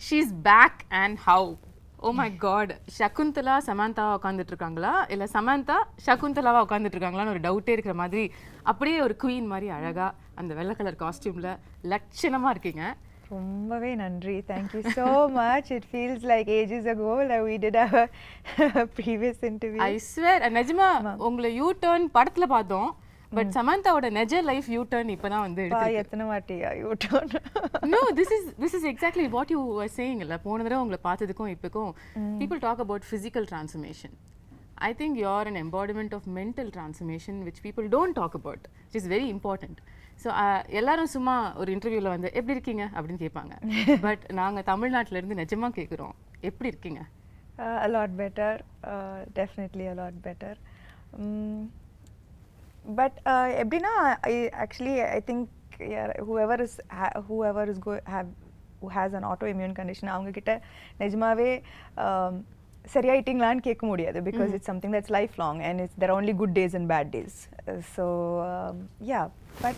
she's back and how? Oh my god, Shaakuntala Samantha உட்கார்ந்துட்டு இருக்காங்களா இல்ல Samantha Shaakuntalaவா உட்கார்ந்துட்டு இருக்காங்களான்னு ஒரு டவுட்டே இருக்கிற மாதிரி அப்படியே ஒரு குயின் மாதிரி அழகா அந்த வெள்ளை கலர் காஸ்டியூம்ல லட்சணமா இருக்கீங்க. ரொம்பவே நன்றி. Thank you so much. It feels like ages ago that we did our previous interview. I swear, நிஜமா உங்களை யூ டர்ன் படத்துல பார்த்தோம். பட் சமந்தாவோட நெஜ லைஃப் யூ டர்ன் இப்பதான் வந்து எடுத்து எத்தனை வாட்டியா U turn? No, this is exactly what you were saying. இல்ல போன தடவை உங்களை பார்த்ததுக்கும் இப்போக்கும் people talk about physical transformation. I think you're an embodiment of mental transformation which people don't talk about, which is very important. So எல்லாரும் சும்மா ஒரு இன்டர்வியூல வந்து எப்படி இருக்கீங்க அப்படின்னு கேட்பாங்க. பட் நாங்க தமிழ்நாட்டுல இருந்து நிஜமா கேக்குறோம், எப்படி இருக்கீங்க? A lot better, definitely a lot better. But எப்படின்னா I think whoever who has an autoimmune condition அவங்க கிட்ட நிஜமாவே சரியாயிட்டீங்களான்னு கேட்க முடியாது because it's something that's lifelong and there are only good days and bad days. So yeah, but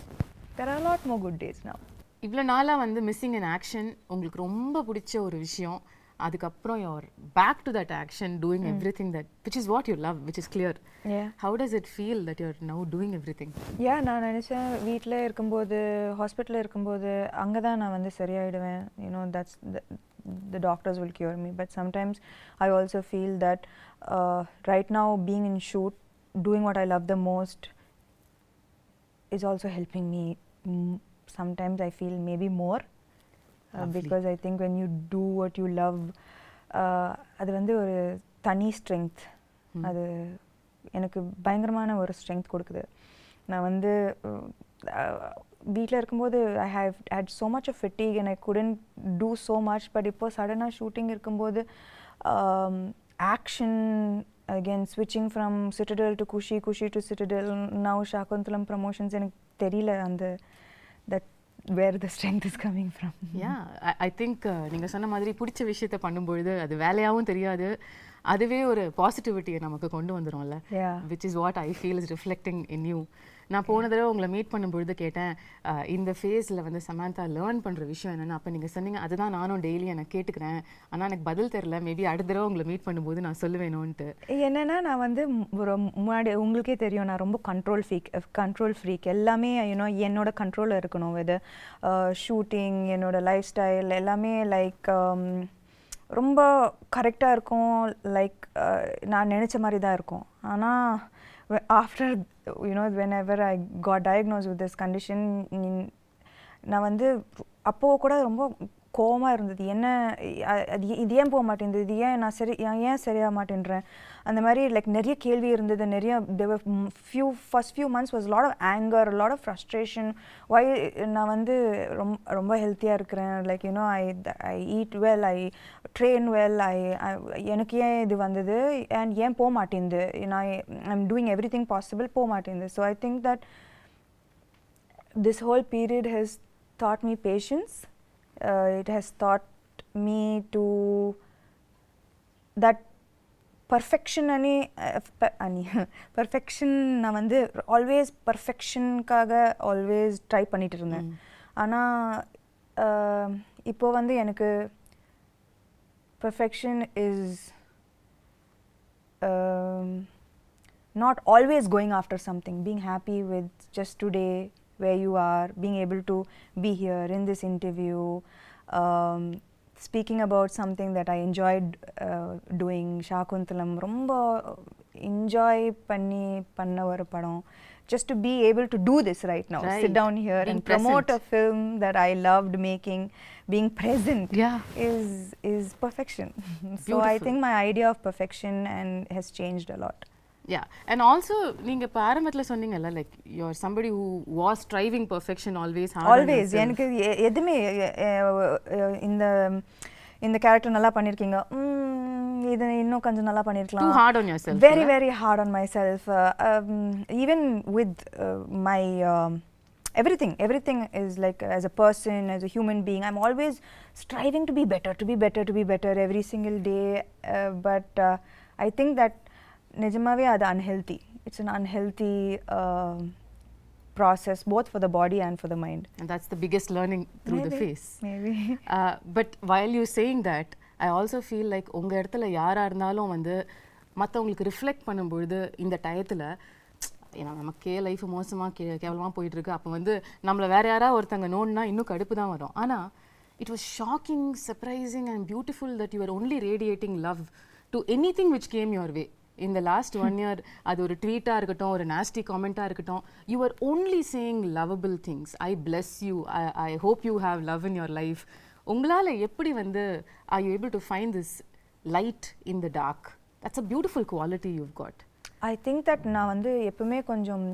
there are a lot more good days now. இவ்வளோ நாளா வந்து missing in action உங்களுக்கு ரொம்ப பிடிச்ச ஒரு விஷயம், அதுக்கப்புறம் you're back to that action doing everything that which is what you love, which is clear. Yeah. How does it feel that you're now doing everything? Yeah, நான் நினைச்சேன் வீட்டில் இருக்கும்போது ஹாஸ்பிட்டலில் இருக்கும்போது அங்கே தான் நான் வந்து சரியாயிடுவேன். You know, that's the doctors will cure me. But sometimes I also feel that right now being in shoot, doing what I love the most is also helping me. Sometimes I feel maybe more. Because I think when you do what you love, அது வந்து ஒரு தனி strength, அது எனக்கு பயங்கரமான ஒரு strength கொடுக்குது. நான் வந்து வீட்டில் இருக்கும்போது I have had so much of fatigue and I couldn't do so much. But இப்போ சடனாக ஷூட்டிங் இருக்கும்போது action, again switching from Citadel to Kushi to Citadel, now Shaakuntalam promotions, எனக்கு தெரியல அந்த that where the strength is coming from. Yeah, I think நீங்க சொன்ன மாதிரி பிடிச்ச விஷயத்தை பண்ணும்பொழுது அது வேலையாகவும் தெரியாது, அதுவே ஒரு பாசிட்டிவிட்டியை நமக்கு கொண்டு வந்துடும்ல. which is what I feel is reflecting in you. நான் போன தடவை உங்களை மீட் பண்ணும்பொழுது கேட்டேன் இந்த ஃபேஸில் வந்து சமந்தா லேர்ன் பண்ணுற விஷயம் என்னென்னு. அப்போ நீங்கள் சொன்னீங்க அதுதான் நானும் டெய்லி எனக்கு கேட்டுக்கிறேன், ஆனால் எனக்கு பதில் தெரில, மேபி அடுத்த தடவை உங்களை மீட் பண்ணும்போது நான் சொல்லுவேணும்ன்ட்டு. என்னென்னா நான் வந்து ஒரு முன்னாடி உங்களுக்கே தெரியும் நான் ரொம்ப கண்ட்ரோல் ஃப்ரீக் எல்லாமே என்னோட கண்ட்ரோலில் இருக்கணும். வித் ஷூட்டிங், என்னோட லைஃப் ஸ்டைல் எல்லாமே லைக் ரொம்ப கரெக்டாக இருக்கும். லைக் நான் நினச்ச மாதிரி தான் இருக்கும். ஆனால் after whenever I got diagnosed with this condition, நான் வந்து அப்போ கூட ரொம்ப கோவமாக இருந்தது. என்ன இது ஏன் போக மாட்டேங்குது, இது ஏன் நான் ஏன் சரியாக மாட்டேன்றேன், அந்த மாதிரி லைக் நிறைய கேள்வி இருந்தது. நிறைய first few months was a lot of anger, a lot of frustration. why நான் வந்து ரொம்ப ஹெல்த்தியாக இருக்கிறேன், like I eat well, I train well, எனக்கு ஏன் இது வந்தது and ஏன் போக மாட்டேங்குது, I'm doing everything possible, போக மாட்டேங்குது. So I think that this whole period has taught me patience. It has taught me to that perfection perfection நான் வந்து ஆல்வேஸ் பர்ஃபெக்ஷனுக்காக ஆல்வேஸ் ட்ரை பண்ணிட்டு இருந்தேன். ஆனால் இப்போ வந்து எனக்கு perfection is not always going after something, being happy with just today where you are, being able to be here in this interview, speaking about something that I enjoyed doing. Shaakuntalam romba enjoy panna oru padam. Just to be able to do this right now, sit down here being and promote present. A film that I loved making, being present is perfection. So I think my idea of perfection has changed a lot. Yeah, and also நீங்க பாரம்பரியத்துல சொன்னீங்கல்ல, like you're somebody who was striving perfection always. எனக்கு எதுமே இந்த character நல்லா பண்ணிருக்கீங்க, இது இன்னும் கொஞ்சம் நல்லா பண்ணிருக்கலாம். Too hard on yourself. Very very hard on myself. Even with my everything is like as a person, as a human being, I'm always striving to be better every single day. But I think that நிஜமாவே அது unhealthy. It's an unhealthy process, both for the body and for the mind. And that's the biggest learning through the face. Maybe. But while you saying that, I also feel like உங்க இடத்துல யாரா இருந்தாலும் வந்து மற்றவங்களுக்கு reflect பண்ணும்பொழுது இந்த டயத்தில் ஏன்னா நமக்கே லைஃப் மோசமாக கேவலமாக போயிட்டுருக்கு, அப்போ வந்து நம்மளை வேறு யாராவது ஒருத்தங்க நோண்டுனா இன்னும் கடுப்பு தான் வரும். ஆனால் it was shocking, surprising and beautiful that you were only radiating love to anything which came your way. In the last 1 year, அது ஒரு ட்வீட்டாக இருக்கட்டும், ஒரு nasty comment-ஆக இருக்கட்டும், you were only saying lovable things. I bless you. I hope you have love in your life. உங்களால் எப்படி வந்து are you able to find this light in the dark? That's a beautiful quality you've got. I think that நான் வந்து எப்பவுமே கொஞ்சம்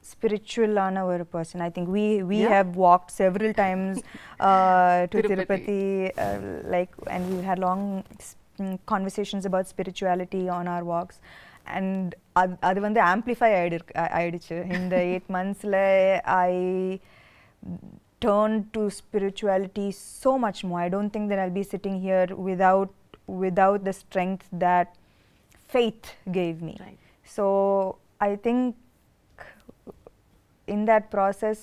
spiritual-ஆன ஒரு person. I think we have walked several times to Tirupati, like, and we had long conversations about spirituality on our walks, and அது வந்து amplify ஆயிடுச்சு இந்த 8 monthsல. I turned to spirituality so much more. I don't think that I'll be sitting here without the strength that faith gave me. Right. So I think in that process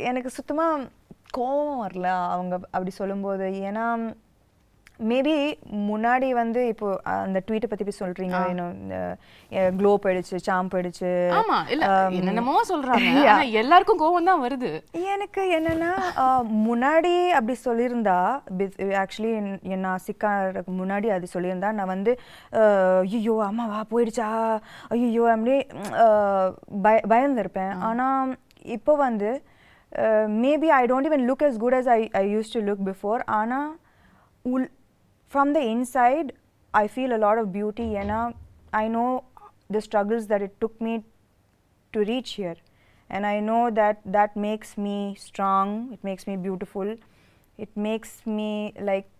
எனக்கு சுத்தமா கோவம் வரல அவங்க அப்படி சொல்லும்போது. ஏன்னா மேபி முன்னாடி வந்து இப்போ அந்த ட்வீட்டை பத்தி போய் சொல்றீங்க, க்ளோ போயிடுச்சு, சாம் போயிடுச்சு, ஆமா இல்ல என்னென்னமோ சொல்றாங்க, ஆனா எல்லாருக்கும் கோவம் தான் வருது. எனக்கு என்னன்னா முன்னாடி அப்படி சொல்லியிருந்தா, ஆக்சுவலி நான் சிக்காருக்கு முன்னாடி அது சொல்லியிருந்தா நான் வந்து ஐயோ அம்மாவா போயிடுச்சா, ஐயோ அப்படி பயந்துருப்பேன். ஆனா இப்போ வந்து maybe I don't even look as good as I used to look before. ஆனா from the inside I feel a lot of beauty. I know the struggles that it took me to reach here, and I know that makes me strong, it makes me beautiful, it makes me like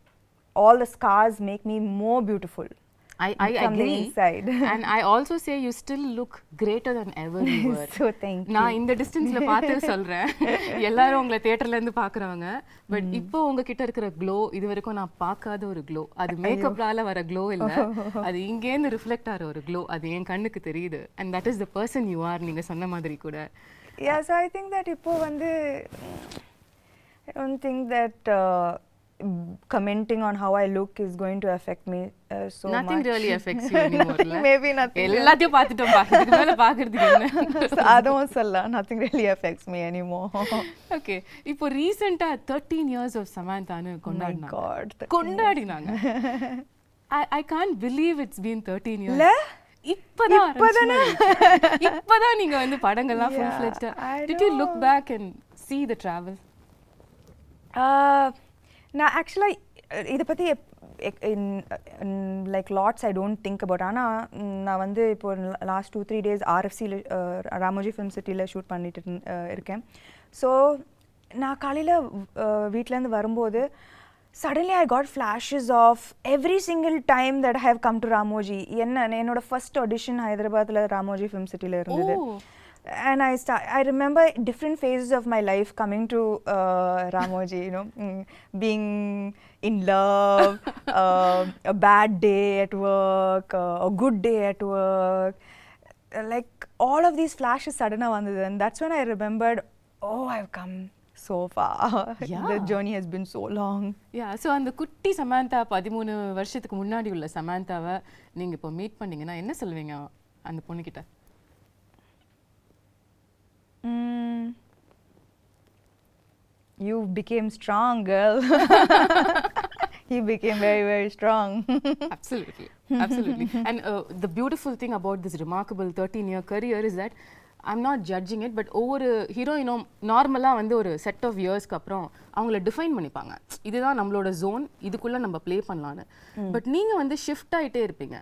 all the scars make me more beautiful. I from agree. The inside. And I also say you still look greater than ever you were. So thank you. நான் இந்த டிஸ்டன்ஸ்ல பார்த்து சொல்றேன், எல்லாரும் உங்களை தியேட்டர்ல இருந்து பாக்குறவங்க, பட் இப்போ உங்ககிட்ட இருக்கிற க்ளோ இது வரைக்கும் நான் பார்க்காத ஒரு க்ளோ. அது மேக்கப்னால வர க்ளோ இல்ல, அது இங்கேருந்து ரிஃப்ளெக்ட் ஆகிற ஒரு க்ளோ. அது என் கண்ணுக்கு தெரியுது. And that is the person you are. நீங்க சொன்ன மாதிரி கூட. Yeah, so I think that இப்போ வந்து I don't think that commenting on how I look is going to affect me so nothing much. really affects you anymore. Maybe nothing. எல்லாத்தையும் பார்த்துட்டோம், இதுக்கு மேல பார்க்கிறதுக்கு என்ன? அதுவும் சொல்லலாம், nothing really affects me anymore. Okay, இப்போ ரீசெண்டா 13 years of Samanthaன்னு கொண்டாடினாங்க. My God, கொண்டாடினாங்க. I can't believe it's been 13 years. இல்ல இப்பதான் நீங்க வந்து படங்கள்லாம் full fledged. Did you look back and see the travel? நான் ஆக்சுவலாக இதை பற்றி like lots I don't think about. ஆனால் நான் வந்து இப்போ லாஸ்ட் 2-3 days RFCயில் ராமோஜி ஃபிலிம் சிட்டியில் ஷூட் பண்ணிட்டு இருக்கேன். ஸோ நான் காலையில் வீட்டிலேருந்து வரும்போது suddenly I got flashes of every single time that I have come to Ramoji. என்னோட ஃபர்ஸ்ட் ஆடிஷன் ஹைதராபாத்தில் ராமோஜி ஃபிலிம் சிட்டியில் இருந்தது. And I remember different phases of my life coming to Ramoji, being in love, a bad day at work, a good day at work, like all of these flashes suddenly vandhu, and that's when I remembered, oh, I've come so far. Yeah. The journey has been so long. Yeah, so அந்த குட்டி சமந்தா 13 வருஷத்துக்கு முன்னாடி உள்ள சமந்தாவை நீங்க இப்போ meet பண்ணீங்கன்னா என்ன சொல்வீங்க அந்த பொண்ணு கிட்ட? You became strong, girl. He became very, very strong. Absolutely. And the beautiful thing about this remarkable 13-year career is that I'm not judging it, but ஒவ்வொரு ஹீரோயினும் நார்மலாக வந்து ஒரு செட் ஆஃப் இயர்ஸ்க்கு அப்புறம் அவங்கள டிஃபைன் பண்ணிப்பாங்க, இதுதான் நம்மளோட ஜோன், இதுக்குள்ளே நம்ம ப்ளே பண்ணலான்னு. பட் நீங்கள் வந்து ஷிஃப்ட் ஆகிட்டே இருப்பீங்க.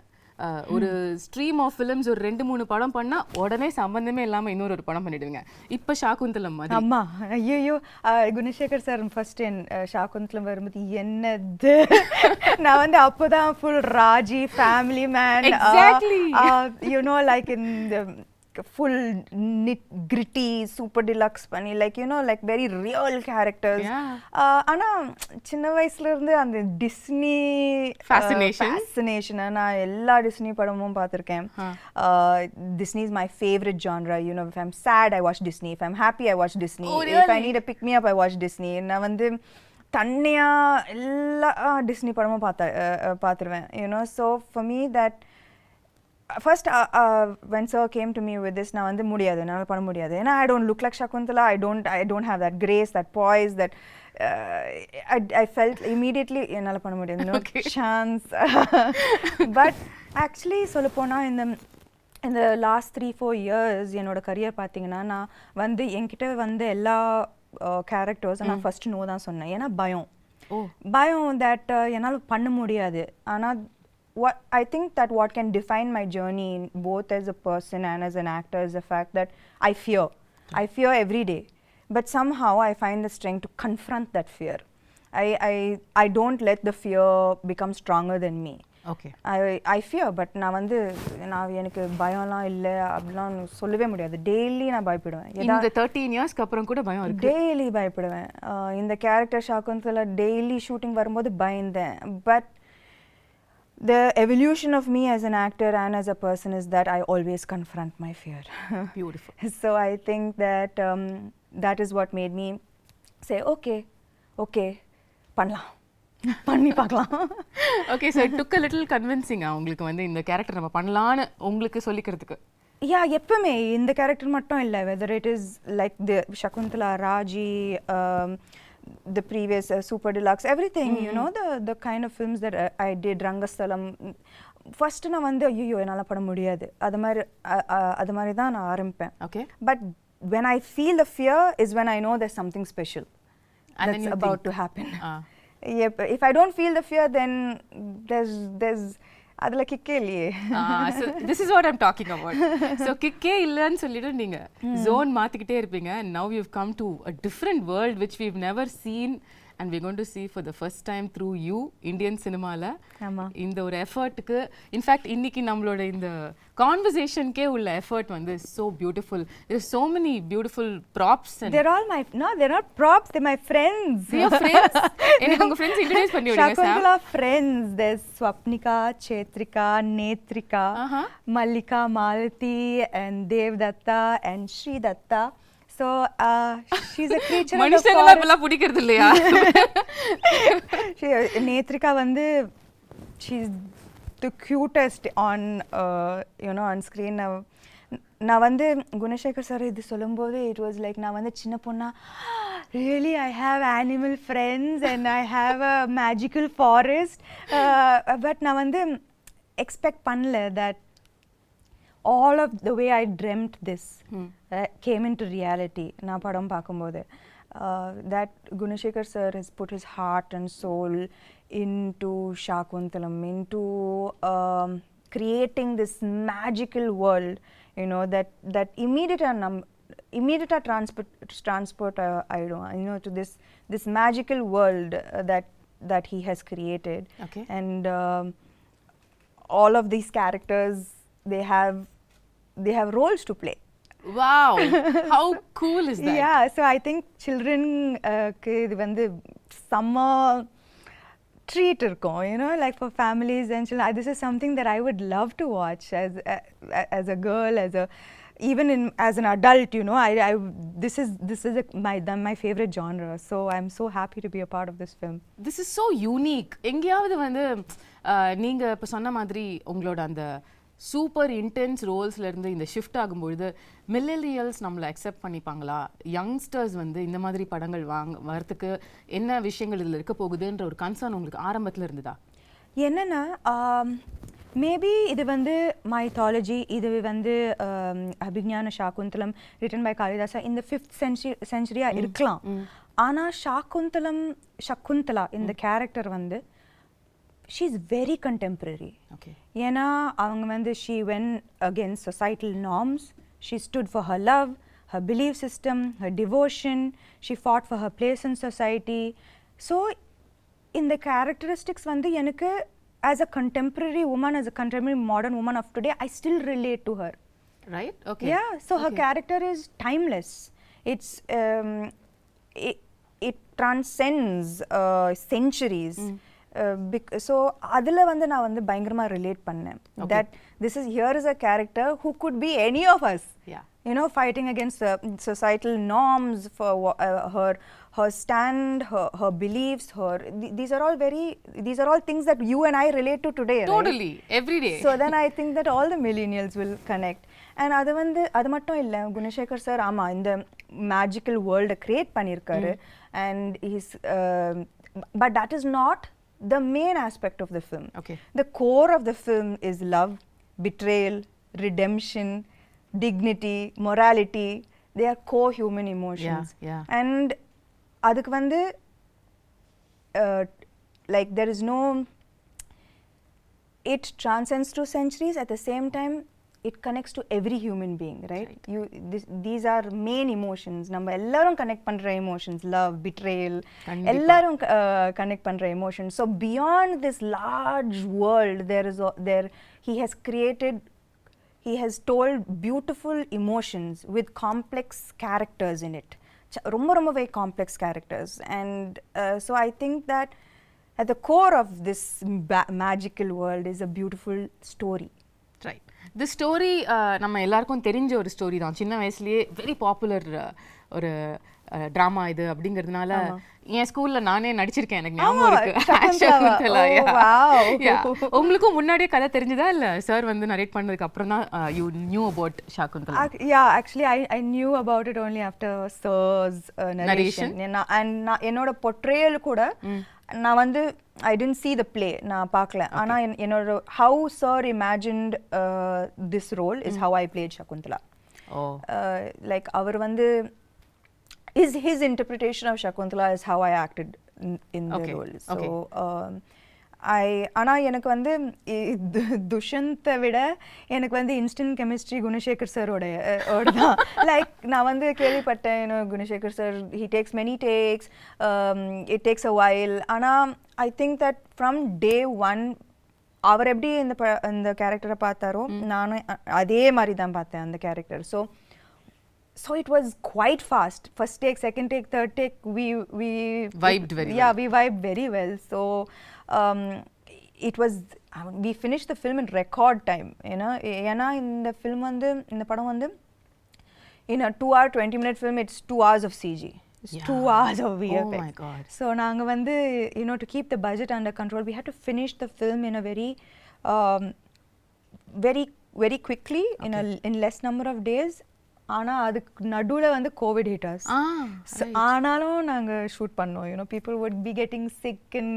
ஒரு ஸ்ட்ரீம் ஆஃப் ஃபிலிம்ஸ் ஒரு 2-3 படம் பண்ணா உடனே சம்பந்தமே இல்லாம இன்னொரு படம் பண்ணிடுவீங்க. இப்ப ஷாகுந்தலம் மாதிரி. அம்மா ஐயோ, குணசேகர் சார் ஃபர்ஸ்ட் ஷாகுந்தலம் வரும்போது என்னது, நான் வந்து அப்போதான் full Raji family man, Exactly. Like in full gritty super deluxe பண்ணி like you know like very real characters. ஆனா சின்ன வயசுல இருந்து அந்த டிஸ்னி fascination நான் எல்லா டிஸ்னி படமும் பார்த்திருக்கேன். Disney is my favorite genre. You know, if I'm sad I watch Disney, if I'm happy I watch Disney. Oh, really? If I need a pick me up I watch Disney. நான் வந்து தன்னியா எல்லா Disney படமும் பார்த்துருவேன். You know, so for me that first when sir came to me with this நான் வந்து முடியாது, என்னால் பண்ண முடியாது, ஏன்னா I don't look like Shaakuntala, I don't have that grace, that poise, that I felt immediately என்னால் பண்ண முடியாது, no chance. But actually சொல்லப்போனால் in the last 3-4 years என்னோட கரியர் பார்த்தீங்கன்னா நான் வந்து என்கிட்ட வந்து எல்லா கேரக்டர்ஸ் நான் ஃபர்ஸ்ட் நோ தான் சொன்னேன். ஏன்னா பயம் that என்னால் பண்ண முடியாது. ஆனால் what I think that what can define my journey both as a person and as an actor is the fact that I fear every day, but somehow I find the strength to confront that fear. I don't let the fear become stronger than me. Okay. I fear, but நான் வந்து நான் எனக்கு பயம்லாம் இல்லை அப்படிலாம் சொல்லவே முடியாது. Daily நான் பயப்படுவேன். இந்த 13 இயர்ஸ்க்கு அப்புறம் கூட பயம் இருக்கு? டெய்லி பயப்படுவேன். இந்த கேரக்டர் ஷாக்குந்தலா டெய்லி ஷூட்டிங் வரும்போது பயந்தேன். But the evolution of me as an actor and as a person is that I always confront my fear. Beautiful. So I think that that is what made me say okay பண்ணலாம், பண்ணி பார்க்கலாம். Okay, so it took a little convincing உங்களுக்கு வந்து இந்த character நம்ம பண்ணலாம்னு உங்களுக்கு சொல்லிக்கிறதுக்கு. எப்பவுமே இந்த கேரக்டர் மட்டும் இல்லை, whether it is like the Shaakuntala, Raji, the previous super deluxe, everything, you know, the kind of films that I did, Rangasthalam, first நான் வந்து ஐயோ என்னால் பண்ண முடியாது, அது மாதிரி தான் நான் ஆரம்பிப்பேன். Okay. But when I feel the fear is when I know there's something special that's about to happen. If I don't feel the fear, then there's adla kikke illiye. So this is what I'm talking about. So kikke illan sollidu neenga zone maathikite irpinga, and now we've come to a different world which we've never seen and we're going to see for the first time through you Indian cinema la. இந்த ஒரு எஃபர்ட்டுக்கு in fact இன்னைக்கு நம்மளோட இந்த கான்வர்சேஷனுக்கே உள்ள effort வந்து so beautiful. There's so many beautiful props and they're not props, they're my friends. Your friends? எனக்கு உங்க friends introduce பண்ணி விடுங்க sir. Shaakuntala friends, there's Swapnika, Chetrika, Netrika, Mallika, Malati and Devdatta and Sri Datta. So she's a creature of the forest. மனுஷங்கள இப்பலாம் பிடிக்கிறது இல்லையா? நேத்ரிகா வந்து she's the cutest on you know on screen. நான் வந்து Gunasekar sir இது சொல்லும்போது it was like நான் வந்து சின்ன பொண்ணா really I have animal friends and I have a magical forest, but நான் வந்து expect பண்ணல that all of the way I dreamt this came into reality. Na padam paakumbodhu that Gunashekar sir has put his heart and soul into Shaakuntalam, into creating this magical world, you know, that immediate transport I don't, you know, to this magical world that he has created. Okay. And all of these characters, they have roles to play. Wow, how cool is that? Yeah, so I think children இது வந்து summer treat இருக்கும், you know, like for families and children. This is something that I would love to watch as a girl, even as an adult, you know. This is my favorite genre, so I'm so happy to be a part of this film. This is so unique. எங்கயாவது வந்து நீங்க இப்ப சொன்ன மாதிரி உங்களோட அந்த super intense ரோல்ஸ்ல இருந்து இந்த ஷிஃப்ட் ஆகும்பொழுது மில்லேனியல்ஸ் நம்மளை அக்செப்ட் பண்ணிப்பாங்களா, யங்ஸ்டர்ஸ் வந்து இந்த மாதிரி படங்கள் வரத்துக்கு என்ன விஷயங்கள் இதில் இருக்க போகுதுன்ற ஒரு கன்சர்ன் உங்களுக்கு ஆரம்பத்தில் இருந்ததா? என்னன்னா மேபி இது வந்து மைத்தாலஜி, இது வந்து அபிஞான ஷாகுந்தலம் ரிட்டன் பை காளிதாசா இந்த 5th century இருக்கலாம். ஆனால் சகுந்தலா இந்த கேரக்டர் வந்து she's very contemporary. Okay. ஏன்னா அவங்க வந்து she went against societal norms, she stood for her love, her belief system, her devotion, she fought for her place in society. So இந்த characteristics வந்து எனக்கு as a contemporary woman, as a contemporary modern woman of today, I still relate to her. Right? Okay. Yeah, so her character is timeless. It's it transcends centuries. So adula vandu na vandu bayangarama relate pannen that this is here is a character who could be any of us. Yeah. You know, fighting against societal norms for her stand, her beliefs, these are all things that you and I relate to today, totally, right? every day. So then I think that all the millennials will connect. And அது மட்டும் இல்ல, Gunasekar sir ஆமா இந்த magical வேர்ல்டை create பண்ணியிருக்காரு. And he's but that is not the main aspect of the film. Okay. The core of the film is love, betrayal, redemption, dignity, morality. They are core human emotions. Yeah. And adukku vandu like there is no, it transcends through centuries. At the same time it connects to every human being, right? These are main emotions. நம்ம எல்லாரும் connect பண்ற emotions, love, betrayal, எல்லாரும் connect பண்ற emotions. So beyond this large world, he has told beautiful emotions with complex characters in it. ரொம்ப very complex characters. And so I think that at the core of this magical world is a beautiful story. Right. The story நம்ம எல்லாருக்கும் தெரிஞ்ச ஒரு story தான். சின்ன வயசுலயே very popular ஒரு drama இது அப்படிங்கிறதுனால என் ஸ்கூல்ல நானே நடிச்சிருக்கேன், எனக்கு ஞாபகம் இருக்கு. ஷாகுந்தலா. உங்களுக்கும் முன்னாடியே கதை தெரிஞ்சதா இல்ல சார் வந்து நரேட் பண்ணதுக்கு அப்புறம் தான் you knew about Shaakuntalam? Yeah, actually I knew about it only after sir's narration. And என்னோட portrayal கூட நான் வந்து I didn't see the play, நான் பார்க்கல. ஆனா என்னோட how sir imagined this role is how I played Shaakuntala. Like அவர் வந்து his interpretation of Shaakuntala is how I acted in the role. So ஆனா எனக்கு வந்து துஷந்தை விட எனக்கு வந்து இன்ஸ்டன்ட் கெமிஸ்ட்ரி குணசேகர் சாரோட தான். லைக் நான் வந்து கேள்விப்பட்டேன், Gunasekar sir he takes many takes, it takes a while. ஆனால் I think that from day one அவர் எப்படி இந்த கேரக்டரை பார்த்தாரோ நானும் அதே மாதிரி தான் பார்த்தேன் அந்த character. So it was quite fast. First take, second take, third take, we vibed very well. Yeah, we vibed very well. So it was, we finished the film in record time, you know. ஏன்னா இந்த film வந்து இந்த படம் வந்து in a 2-hour 20-minute film, it's 2 hours of CG. It's 2 hours of VFX. Oh my god. So நாங்க வந்து, you know, to keep the budget under control, we had to finish the film in a very quickly, in less number of days. ஆனா அதுக்கு நடுவுல வந்து Covid hit us. ஆனாலும் நாங்க shoot பண்ணோம். You know, people would be getting sick and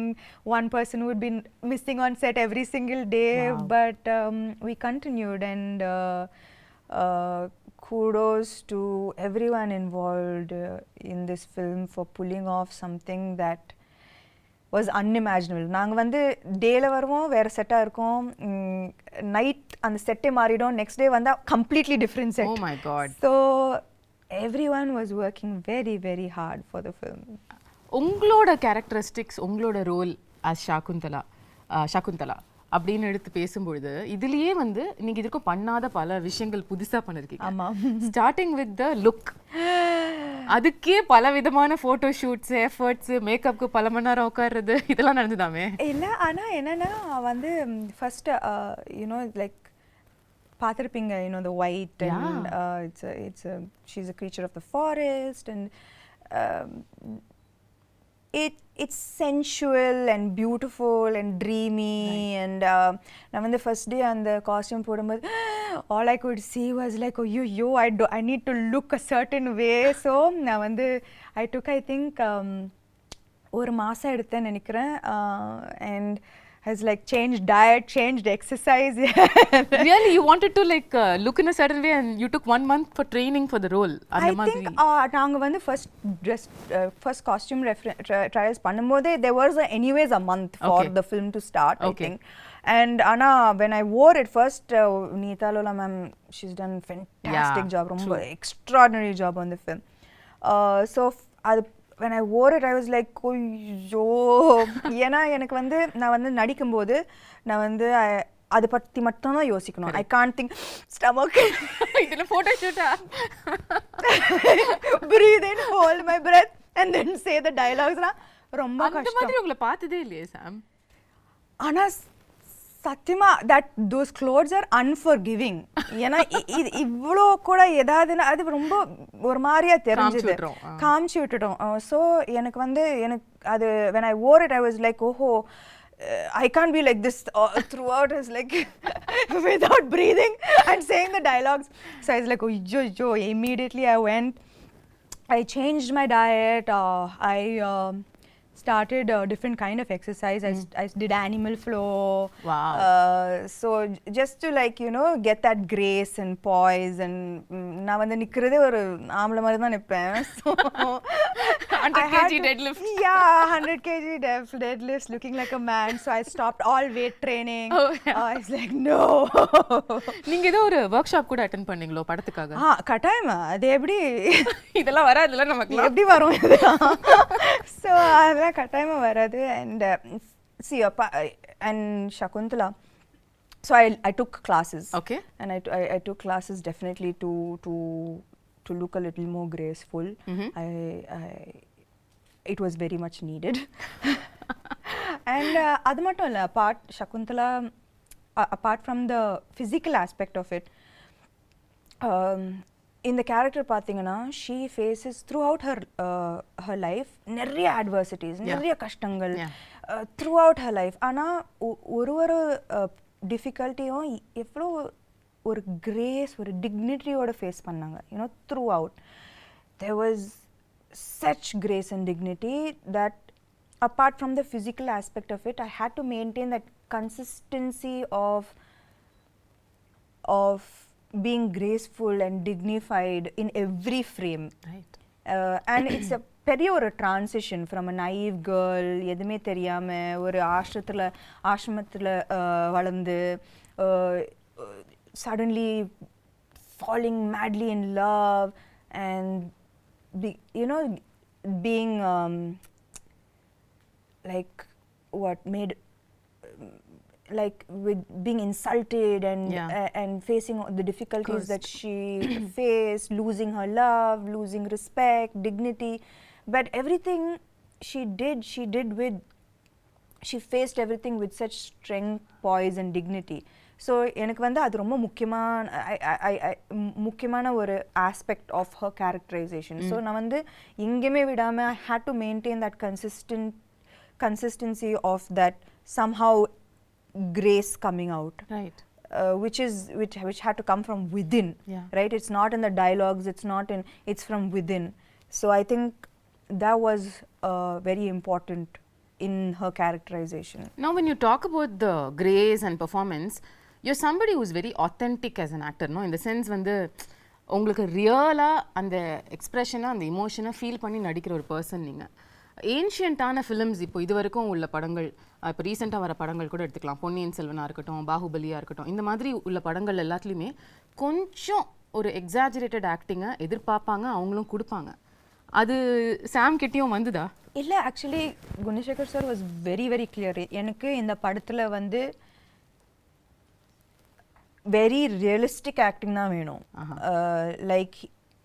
one person would be missing on set every single day. Wow. But we continued, and kudos to everyone involved in this film for pulling off something that was unimaginable. நாங்க வந்து டேல வருவோம், வேற செட்டா இருக்கும், night அந்த செட்டே மாறிடும், நெக்ஸ்ட் டே வந்தா completely different set. Oh my god. So everyone was working very hard for the film. உங்களோட கேரக்டரிஸ்டிக்ஸ், உங்களோட ரோல் as ஷாகுந்தலா அப்படின்னு எடுத்து பேசும்பொழுது இதுலயே வந்து நீங்க இதுக்கும் பண்ணாத பல விஷயங்கள் புதுசா பண்ணிருக்கீங்க. ஆமா. ஸ்டார்டிங் வித் த லுக், அதுக்கே பல விதமான போட்டோ ஷூட்ஸ், எஃபர்ட்ஸ், மேக்கப்க்கு பல மணி நேரம் உட்கார்றது, இதெல்லாம் நடந்துதாமே? இல்ல, ஆனா என்னன்னா வந்து ஃபர்ஸ்ட் யூனோ லைக் பார்த்திருப்பீங்க, you know the white and she's a creature of the forest, and it's sensual and beautiful and dreamy. Right. And நான் வந்து first day அந்த costume போடும்போது all I could see was like, oh yo, I need to look a certain way. So நான் வந்து I took, I think ஒரு மாசம் எடுத்தேன்னு நினைக்கிறேன். And has like changed diet, changed exercise. Really, you wanted to like look in a certain way, and you took 1 month for training for the role? I think நாங்க வந்து first costume trials பண்ணும்போதே there was anyways a month for the film to start. I think. And Anna, when I wore it first, Neeta Lola ma'am, she's done fantastic job, ரொம்ப extraordinary job on the film. So when I wore it, I was like, ஐயோ, ஏன்னா எனக்கு வந்து நான் வந்து நடிக்கும்போது நான் வந்து அதை பற்றி மட்டும் தான் யோசிக்கணும். ஐ கான்ட் திங்க் ஸ்டமக் இதில் photo ஷூட்டா breathe in, hold my breath and then say the dialogues. ரொம்ப அந்த கஷ்டம். மாதிரி உங்களை பார்த்ததே இல்லையே சாம். ஆனால் சத்தியமா that those clothes are unforgiving. ஏன்னா இவ்வளோ கூட ஏதாவதுன்னா அது ரொம்ப ஒரு மாதிரியா தெரிஞ்சது, காமிச்சு விட்டுட்டோம். ஸோ எனக்கு அது when I wore it I was like ஓஹோ I can't be like this throughout. It's like without breathing and saying the dialogues. So I was like oh immediately I went, I changed my diet, I started a different kind of exercise. I did animal flow. Wow. So just to like get that grace and poise, and நான் வந்து நிக்கிறதே ஒரு ஆம்பளை மாதிரி தான் நிப்பேன். So 100 kg deadlift. Yeah, 100 kg deadlifts, looking like a man. So I stopped all weight training. I was like no. நீங்க ஏதோ ஒரு work shop கூட அட்டெண்ட் பண்ணீங்களோ படத்துக்காக? கட்டாயமா. அது எப்படி இதெல்லாம் வராதுல நமக்கு. எப்படி வரும் இது? So அதெல்லாம் கட்டாயமா வராது. And see and Shaakuntalam, so I took classes. Okay. And I took classes definitely to look a little more graceful. It was very much needed. And அது மட்டும் இல்ல, Shaakuntalam, apart from the physical aspect of it, இந்த character பார்த்தீங்கன்னா she faces throughout her life நிறைய adversities, நிறைய கஷ்டங்கள் throughout her life. ஆனால் ஒரு டிஃபிகல்ட்டியும் எவ்வளோ ஒரு கிரேஸ், ஒரு டிக்னிட்டியோட ஃபேஸ் பண்ணாங்க. throughout there was such grace and dignity that apart from the physical aspect of it I had to maintain that consistency of being graceful and dignified in every frame. Right. And it's a பெரிய ஒரு transition from a naive girl, எதுவுமே தெரியாம ஒரு ஆசிரமத்தில் வளர்ந்து suddenly falling madly in love and being like what made like with being insulted and facing the difficulties that she faced, losing her love, losing respect, dignity, but everything she faced everything with such strength, poise and dignity. So எனக்கு வந்து அது ரொம்ப முக்கியமான ஒரு aspect of her characterization. So நான் வந்து எங்கேயுமே விடாம I had to maintain that consistency of that somehow grace coming out, right? Which had to come from within, right? It's not in the dialogues, it's from within. So I think that was very important in her characterization. Now when you talk about the grace and performance, you're somebody who's very authentic as an actor, no? In the sense வந்து உங்களுக்கு ரியலா அந்த எக்ஸ்பிரஷனை, அந்த இமோஷனை feel பண்ணி நடிக்கிற ஒரு person நீங்கள். ஏன்ஷியன்ட்டான ஃபிலிம்ஸ் இப்போ இது வரைக்கும் உள்ள படங்கள், இப்போ ரீசெண்டாக வர படங்கள் கூட எடுத்துக்கலாம், பொன்னியின் செல்வனாக இருக்கட்டும், பாகுபலியாக இருக்கட்டும், இந்த மாதிரி உள்ள படங்கள் எல்லாத்துலேயுமே கொஞ்சம் ஒரு எக்ஸாஜரேட்டட் ஆக்டிங்கை எதிர்பார்ப்பாங்க, அவங்களும் கொடுப்பாங்க. அது சாம் கிட்டேயும் வந்துதா? இல்லை, actually Gunasekar sir was very very clear. எனக்கு இந்த படத்தில் வந்து வெரி ரியலிஸ்டிக் ஆக்டிங் தான் வேணும். லைக்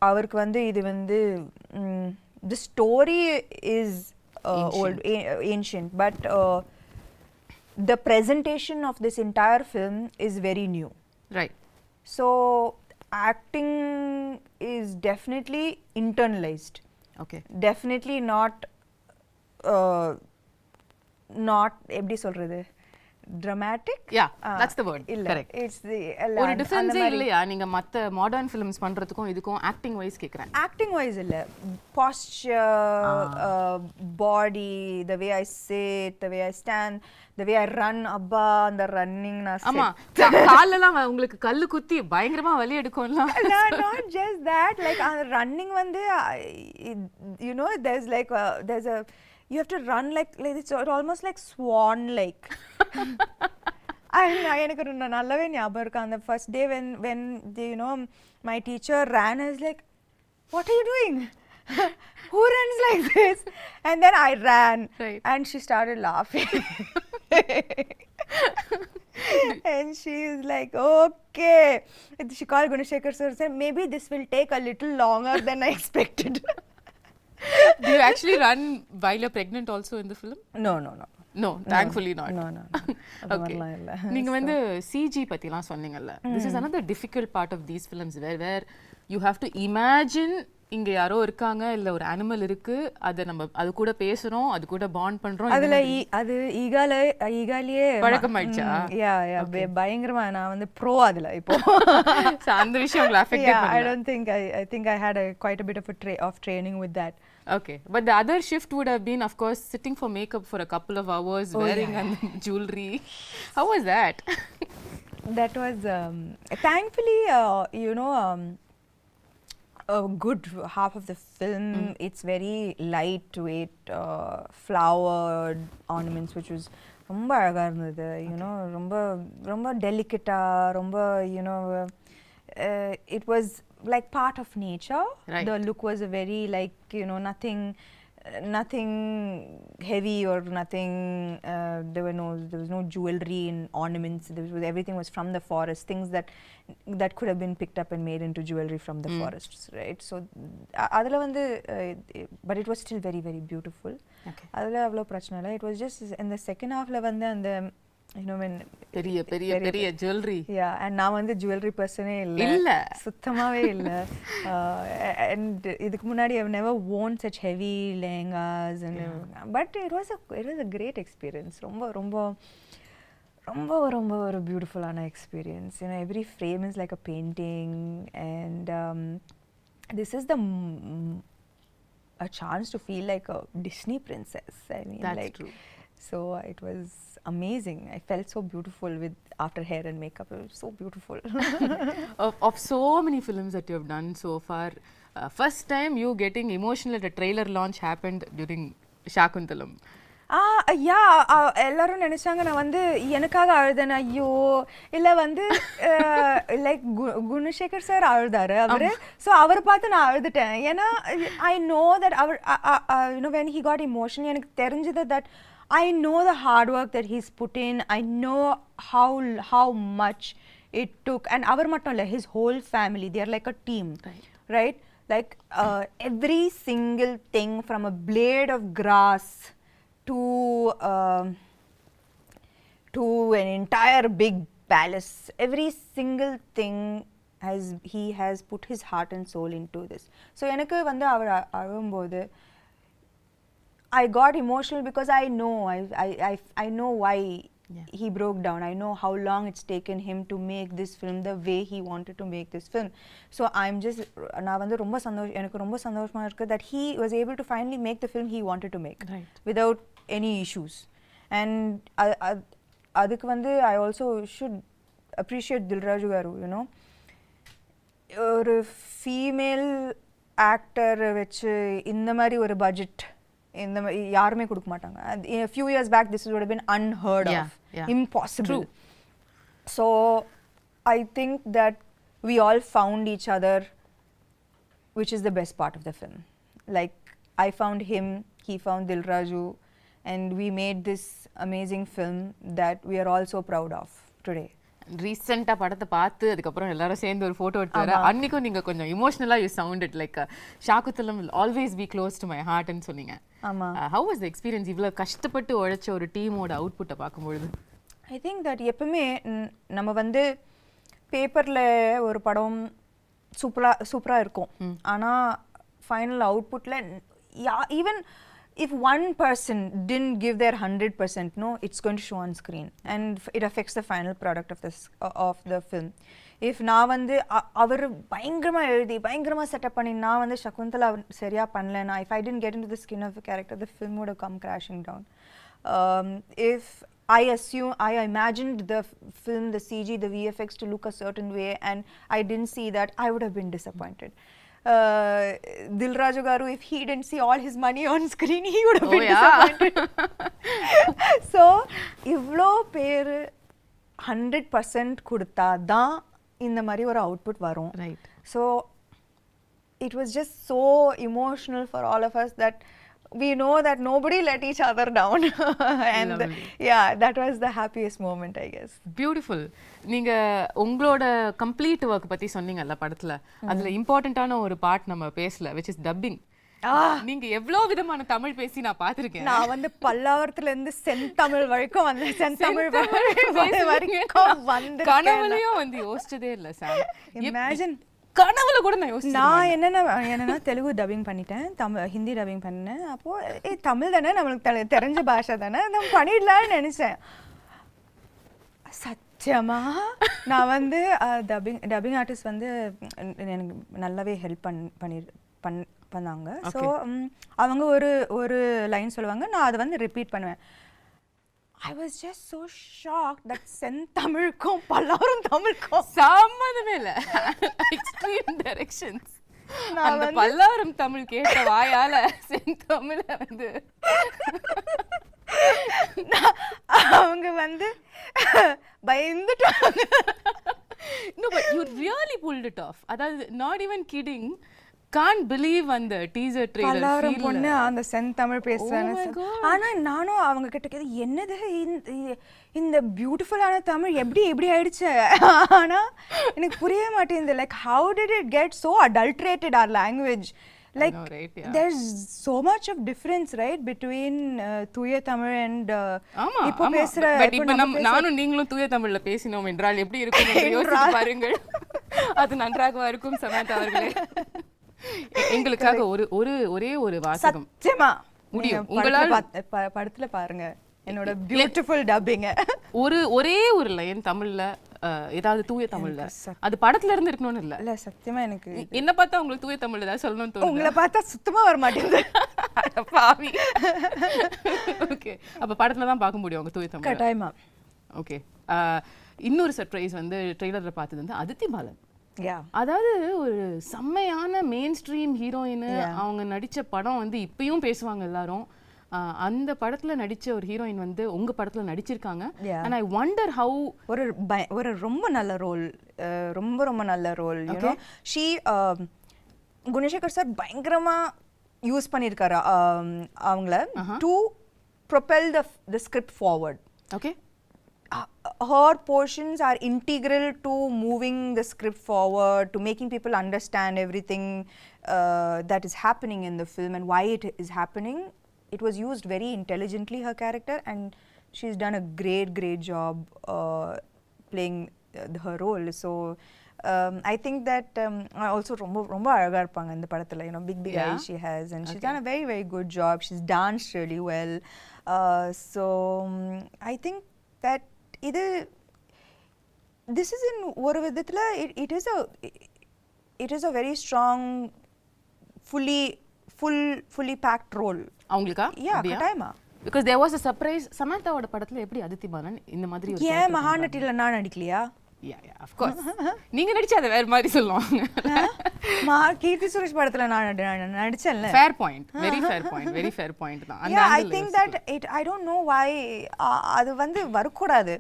அவருக்கு வந்து இது வந்து the story is ancient, but the presentation of this entire film is very new, right? So acting is definitely internalized. Okay. Definitely not எப்படி சொல்றது, dramatic. Yeah, that's the word. Correct. It's the ஒரு difference இல்லையா நீங்க மத்த modern films பண்றதுக்கும் இதுக்கும் acting wise கேக்குறேன்? Acting wise இல்ல, posture, body, the way I sit, the way I stand, the way I run, abba அந்த ரன்னிங் நான் ஆமா காலெல்லாம் உங்களுக்கு கல்லு குத்தி பயங்கரமா வலி எடுக்கும்ல. Not just that, like running வந்து there's a you have to run like it's almost like swan like. எனக்கு நல்லாவே ஞாபகம் இருக்கு அந்த first day when my teacher ran, I was like, what are you doing? Who runs like this? And then I ran, right. And she started laughing. And she is like, okay. She called Gunashekhar sir and said, maybe this will take a little longer than I expected. Do you actually run while you're pregnant also in the film? No. No, thankfully not. No. Okay. நீங்க வந்து CG பத்திலாம் சொன்னீங்கல்ல. This is another difficult part of these films where you have to imagine இங்க யாரோ இருக்காங்க இல்ல ஒரு animal இருக்கு அத நம்ம அது கூட பேசுறோம் அது கூட பாண்ட் பண்றோம் அதுல அது ஈகாலியே பழக்கமாயிடுச்சா? யா பயங்கரமா நான் வந்து ப்ரோ அதுல இப்போ அந்த விஷயம் உங்களை அஃபெக்ட் பண்ணல. I don't think I think I had quite a bit of training with that. Okay, but the other shift would have been, of course, sitting for makeup for a couple of hours, wearing jewelry. How was that? That was thankfully, a good half of the film. It's very lightweight, flowered ornaments, which was ரொம்ப அழகா இருந்தது. ரொம்ப டெலிகேட்டா ரொம்ப it was like part of nature. Right. The look was a very like nothing heavy or nothing. There was no jewelry and ornaments. Everything was from the forest. Things that could have been picked up and made into jewelry from the forests, right? So adula vandu but it was still very very beautiful. Okay. Adula avlo prachana illa. It was just in the second half la vandu and when பெரிய jewelry. Yeah, and நான் வந்து jewelry personே இல்ல சுத்தமாவே இல்ல. And இதுக்கு முன்னாடி I've never worn such heavy lehengas and but it was a great experience. ரொம்ப ஒரு beautiful ஆன experience. Every frame is like a painting and this is a chance to feel like a Disney princess. I mean, that's like true. So it was amazing. I felt so beautiful after hair and makeup. It was so beautiful. Of so many films that you have done so far, first time you getting emotional at a trailer launch happened during Shaakuntalam. எல்லாரும் நினைச்சாங்க நான் வந்து எனக்காக அழுதேன். ஐயோ இல்ல வந்து like Gunasekar sir அழுதாரு அவரு. ஸோ அவரை பார்த்து நான் அழுதுட்டேன். ஏன்னா ஐ நோ தட் அவர் when he got emotional எனக்கு தெரிஞ்சது that I know the hard work that he's put in. I know how much it took. And avar mattum illa, his whole family, they are like a team. Right? Like every single thing from a blade of grass to an entire big palace. Every single thing he has put his heart and soul into this. So எனக்கு வந்து அவர் அழும்போது I got emotional because I know why he broke down. I know how long it's taken him to make this film the way he wanted to make this film. So I'm just நான் வந்து எனக்கு ரொம்ப சந்தோஷமா இருக்கு that he was able to finally make the film he wanted to make without any issues. And அதுக்கு வந்து I also should appreciate Dilraju garu, ஒரு female actor வச்சு இந்த மாதிரி ஒரு பட்ஜெட் இந்த யாருமே கொடுக்க மாட்டாங்க. A few years back this would have been unheard of. Impossible. So I think that we all found each other, which is the best part of the film. Like I found him, he found Dilraju, and we made this amazing film that we are all so proud of today. ரீசெண்டாக படத்தை பார்த்து அதுக்கப்புறம் எல்லாரும் சேர்ந்து ஒரு photo எடுத்து வர அன்னைக்கும் நீங்கள் கொஞ்சம் இமோஷனலாக you sounded like Shaakuntalam will always be close to my ஹார்ட்னு சொன்னீங்க. ஹவ் வாஸ் த எக்ஸ்பீரியன்ஸ் இவ்வளோ கஷ்டப்பட்டு உழைச்ச ஒரு டீமோட அவுட்புட்டை பார்க்கும்பொழுது? ஐ திங்க் தட் எப்பவுமே நம்ம வந்து பேப்பரில் ஒரு படம் சூப்பராக இருக்கும், ஆனால் ஃபைனல் அவுட்புட்டில் even if one person didn't give their 100%, it's going to show on screen and it affects the final product of the film. If நான் வந்து அவர் பயங்கரமா எழுதி பயங்கரமா செட்டப் பண்ணி நான் வந்து சகுந்தலா சரியா பண்ணலனா, if I didn't get into the skin of the character, the film would have come crashing down. If I imagined the film, the CG, the VFX to look a certain way and I didn't see that, I would have been disappointed. Dilraju garu, if he didn't see all his money on screen, he would have been disappointed. So ivlo per 100% கொடுத்தா தான் இந்த மாதிரி ஒரு output வரும். Right. So it was just so emotional for all of us that we know that nobody let each other down. And yeah, that was the happiest moment, I guess. Beautiful. நீங்க உங்களோட complete work பத்தி சொன்னீங்கல்ல படத்துல, அதுல இம்பார்ட்டன்டான ஒரு part நம்ம பேசல, which is dubbing. நீங்க எவ்வளவு விதமான தமிழ் பேசி நான் பாத்திருக்கேன். நான் வந்து பல்லாவரத்துல இருந்து செந்தமிழ் வரைக்கும் வந்து செந்தமிழ் வரைக்கும் வந்து கனவுலயும் வந்து யோசிச்சதே இல்ல சார். இமேஜின் கனவுல கூட நான் யோசிச்சேன். நான் என்னன்னா தெலுங்கு டப்பிங் பண்ணிட்டேன், ஹிந்தி டப்பிங் பண்ணேன். அப்போ தமிழ் தானே நம்மளுக்கு தெரிஞ்ச பாஷை தானே, நம்ம பண்ணிடலாம்னு நினைச்சேன். சத்தியமா நான் வந்து டப்பிங் ஆர்டிஸ்ட் வந்து எனக்கு நல்லாவே ஹெல்ப் பண்ணாங்க. ஸோ அவங்க ஒரு லைன் சொல்லுவாங்க, நான் அதை வந்து ரிப்பீட் பண்ணுவேன். I was just so shocked that செந்தமிழுக்கும் Pallavaram தமிழுக்கும் சம்மந்தமே இல்ல. Extreme directions. அந்த பல்லாவரம் தமிழ் கேட்ட வாயால செந்தமிழ வந்து அவங்க வந்து பயந்துட்டாங்க. No, but you really pulled it off. அதாவது not even kidding. Can't believe அந்த டீசர் ட்ரெய்லர் பல்லாவரம் பொண்ணு அந்த செந்தமிழ் பேசுறாங்க. ஆனா நானும் அவங்க கிட்ட கேட்டேன், என்னது இந்த பியூட்டிஃபுல்லான தமிழ் எப்படி ஆயிடுச்சு? ஆனா எனக்கு புரிய மாட்டேங்குது. Like how did it get so adulterated our language? Like there's so much of difference, right, between தூய தமிழ் and இப்போ பேசுற. பட் இப்போ நானும் நீங்களும் தூய தமிழ்ல பேசினோம் என்றால் எப்படி இருக்கும் என்று யோசித்து பாருங்கள். அது நன்றாக இருக்கும் சமந்தா அவர்களே. எங்களுக்காக ஒரே ஒரு வாசகம் சத்தியமா முடியும் உங்களால படத்துல பாருங்க என்னோட பியூட்டிஃபுல் டப்பிங். ஒரே ஒரு லைன் தமிழ்ல, ஏதாவது தூய தமிழ்ல, அது படத்துல இருந்து இருக்கணும்னு இல்ல சத்தியமா எனக்கு என்ன பார்த்தா உங்களுக்கு தூய தமிழ்ல ஏதாவது சொல்லணும்னு தோணுது? உங்களை பார்த்தா சுத்தமா வர மாட்டேங்குது. பாவி. ஓகே, அப்ப படத்துல தான் பார்க்க முடியும் உங்க தூய தமிழ் கட்டாயமா. ஓகே, இன்னொரு சர்ப்ரைஸ் வந்து ட்ரெய்லர்ல பார்த்தது வந்து அதித்தி பாலன். அதாவது ஒரு செம்மையான மெயின் ஸ்ட்ரீம் ஹீரோயின். அவங்க நடிச்ச படம் வந்து இப்பயும் பேசுவாங்க எல்லாரும். அந்த படத்துல நடிச்ச ஒரு ஹீரோயின் வந்து உங்க படத்துல நடிச்சிருக்காங்க. and I wonder how ஒரு ரொம்ப நல்ல ரோல், ரொம்ப நல்ல role. you know she Gunasekar sir பயங்கரமா யூஸ் பண்ணிருக்காரு அவங்கள to propel the script forward. okay, her portions are integral to moving the script forward, to making people understand everything that is happening in the film and why it is happening. It was used very intelligently, her character, and she's done a great job playing her role. So I think that also ரொம்ப அழகா இருப்பாங்க இந்த படத்துல. You know, big eyes she has, and she's done a very good job. She's danced really well. So I think that this is in ஒரு விதத்துல it is a very strong fully packed role. அவங்களுக்கா? கட்டாயமா. because there was a surprise. சமந்தாவோட படத்துல எப்படி அதித்தி பாலன் இந்த மாதிரி ஒரு ஏன் மகாநட்டில நான் நடிக்கலையா? yeah of course. நீங்க நடிச்ச அத வேற மாதிரி சொல்லுவாங்க. கீர்த்தி சுரேஷ் படத்துல நான் நடிச்சேன்ல. fair point, very fair point தான். அந்த I think that I don't know why அது வந்து வரக்கூடாது.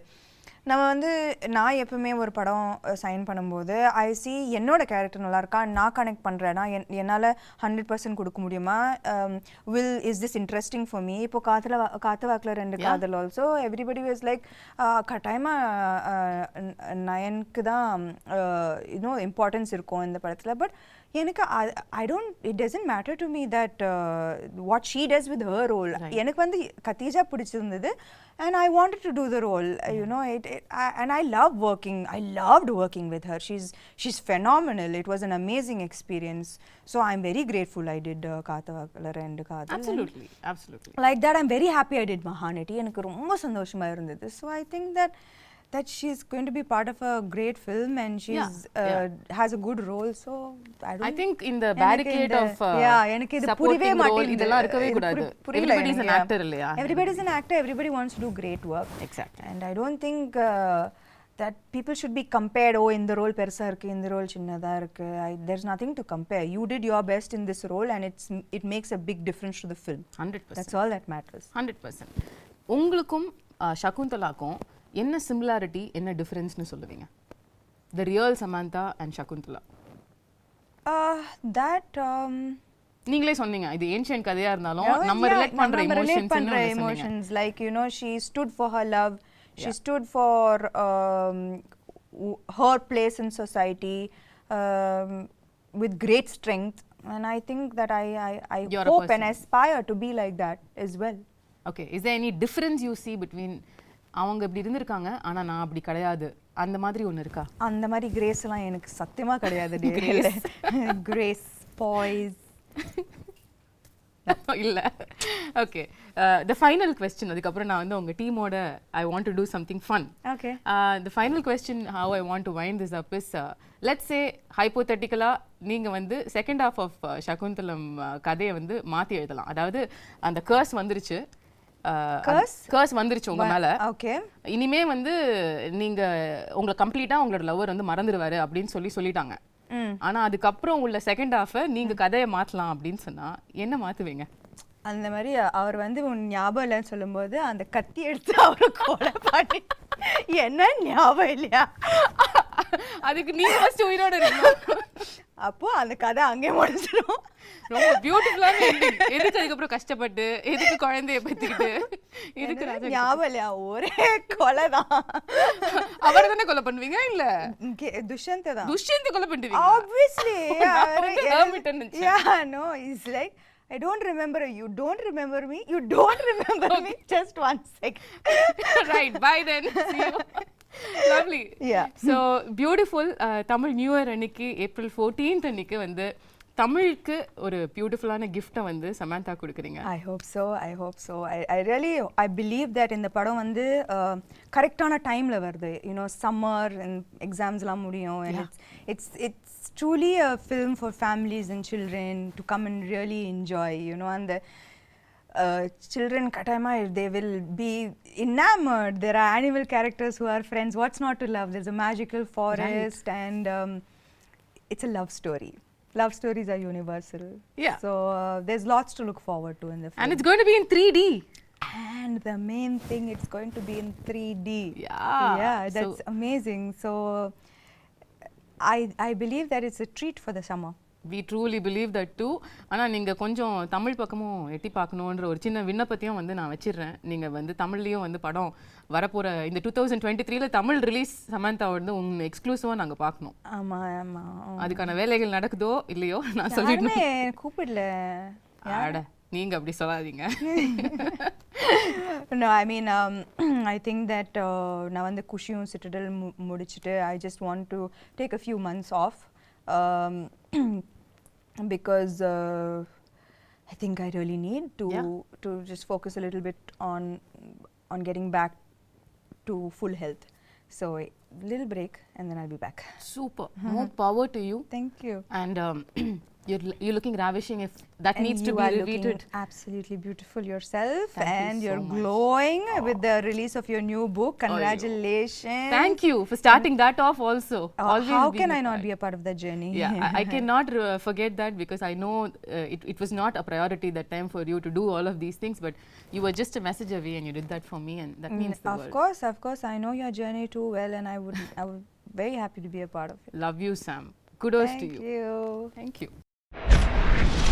நம்ம வந்து நான் எப்பவுமே ஒரு படம் சைன் பண்ணும்போது ஐ சி என்னோட கேரக்டர் நல்லா இருக்கா, நான் கனெக்ட் பண்ணுறேன்னா என்னால் 100% கொடுக்க முடியுமா, is this interesting for me. இப்போ காத்து வாக்கில் 2 காதல் ஆல்சோ எவ்ரிபடி வாஸ் லைக் கட்டாயமாக நயனுக்கு தான் இன்னும் இம்பார்ட்டன்ஸ் இருக்கும் இந்த படத்தில். பட் எனக்கு it doesn't matter to me that what she does with her role. எனக்கு வந்து கத்தீஜா பிடிச்சிருந்தது and I wanted to do the role. You know, and I loved working with her. She's phenomenal. It was an amazing experience. So I'm very grateful I did Kaathavakala and Kadal. Absolutely. Like that, I'm very happy I did Mahanati. எனக்கு ரொம்ப சந்தோஷமா இருந்தது. So I think that she's going to be part of a great film and she's has a good role. So I think in the barricade of எனக்கு இது புரியவே மாட்டேங்குது. இதெல்லாம் இருக்கவே கூடாது. Everybody is an actor இல்லையா? Everybody is an actor. Everybody wants to do great work. Exactly. And I don't think that people should be compared. Oh, இந்த role பெருசா இருக்கு, இந்த ரோல் சின்னதா இருக்கு. There's nothing to compare. You did your best in this role and it makes a big difference to the film. 100%. That's all that matters. 100%. உங்களுக்கும் சகுந்தலாக்கும் என்ன similarity, என்ன டிஃபரன்ஸ்னு சொல்லுவீங்க? The real Samantha and Shaakuntala. நீங்களே சொன்னீங்க இது ancient கதையா இருந்தாலும் நம்ம ரிலேட் பண்ற emotions like you know she stood for her love, she stood for her place in society with great strength, and I think that I hope and aspire to be like that as well. Okay, is there any difference you see between அவங்க இப்படி இருந்திருக்காங்க ஆனா நான் அப்படி கிடையாது அந்த மாதிரி ஒன்னு இருக்கா? அந்த மாதிரி கிரேஸ் எல்லாம் எனக்கு சத்தியமா கிடையாது. கிரேஸ் பாய்ஸ் இல்ல. ஓகே, the final question, அதுக்கப்புறம் நான் வந்து உங்க டீமோட I want to do something fun. Okay. The final question how I want to wind this up is let's say hypothetically நீங்க வந்து செகண்ட் half of Shaakuntalam கதையை வந்து மாத்தி எழுதலாம். அதாவது அந்த கர்ஸ் வந்துருச்சு, கர்ஸ் வந்துருச்சு உங்க மேல. ஓகே, இனிமே வந்து நீங்க உங்களை கம்ப்ளீட்டா உங்களோட லவர் வந்து மறந்துடுவாரு அப்படின்னு சொல்லிட்டாங்க. ஆனா அதுக்கப்புறம் உள்ள செகண்ட் ஹாஃப் நீங்க கதையை மாத்தலாம் அப்படின்னு சொன்னா என்ன மாத்துவீங்க? அந்த மாதிரி அவர் வந்து உன் ஞாபகம் இல்லைன்னு சொல்லும்போது அந்த கத்தி எடுத்து அவரை கொலை பண்ணி என்ன ஞாபகம் இல்லையா அதுக்கு நீங்க ஃபர்ஸ்ட் உயிரோட இருக்கணும். அப்போ அந்த கதை அங்கே முடிஞ்சிடும். ரொம்ப பியூட்டிஃபுல்லான எண்டிங். எதுக்கு அதுக்கப்புறம் கஷ்டப்பட்டு எதுக்கு குழந்தைய பத்திக்கிட்டு இதுக்கு ஞாபகம் இல்லையா ஒரே கொலை தான். அவரை தானே கொலை பண்ணுவீங்க? இல்ல துஷ்யந்தை தான். துஷ்யந்தை கொலை பண்ணுவீங்க obviously. yeah, no, it's like I don't remember you, don't remember me, you don't remember me, just 1 second. Right, bye then, see you. Lovely. Yeah. So beautiful. Tamil New Year அன்னைக்கு April 14th அன்னைக்கு வந்து தமிழுக்கு ஒரு பியூட்டிஃபுல்லான கிஃப்ட்டை வந்து சமந்தா கொடுக்குறீங்க. I hope so. I really believe that இந்த படம் வந்து கரெக்டான டைம்ல வருது. You know, summer and examsலாம் முடியும், and it's truly a film for families and children to come and really enjoy, you know, and the children katayama they will be enamored. There are animal characters who are friends. What's not to love? There's a magical forest, right. And it's a love story. Love stories are universal. Yeah. So there's lots to look forward to in the film. And it's going to be in 3D. And the main thing, it's going to be in 3D. Yeah. That's amazing. So I believe that it's a treat for the summer. We truly believe that too. ஆனா நீங்க கொஞ்சம் தமிழ் பக்கமும் எட்டி பார்க்கணுன்ற ஒரு சின்ன விண்ணப்பத்தையும் வந்து நான் வச்சிடுறேன். நீங்க வந்து தமிழ்லயும் வந்து படம் வரப்போற இந்த 2023ல தமிழ் ரிலீஸ் சமந்தா வந்து உங்க எக்ஸ்க்ளூசிவா நாங்க பார்க்கணும். ஆமா. அதுக்கான வேலைகள் நடக்குதோ இல்லையோ நான் சொல்லிடுறேன். கூப்பிடல. அட நீங்க அப்படி சொல்லாதீங்க. No, I mean I think that நான் வந்து குஷியும் சிட்டடல் முடிச்சிட்டு I just want to take a few months off. Because I think I really need to just focus a little bit on getting back to full health. So a little break and then I'll be back. Super. More power to you. Thank you. And you're looking ravishing. If that and needs to be repeated. Absolutely beautiful yourself. Thank you you're so much. glowing with the release of your new book. Congratulations. Thank you for starting that off also. Always how can I not be a part of that journey? Yeah, I cannot forget that because I know it was not a priority that time for you to do all of these things, but you were just a message away and you did that for me, and that means the world. Of course I know your journey too well, and I would very happy to be a part of it. Love you, Sam. Kudos to you. Thank you. Thank you.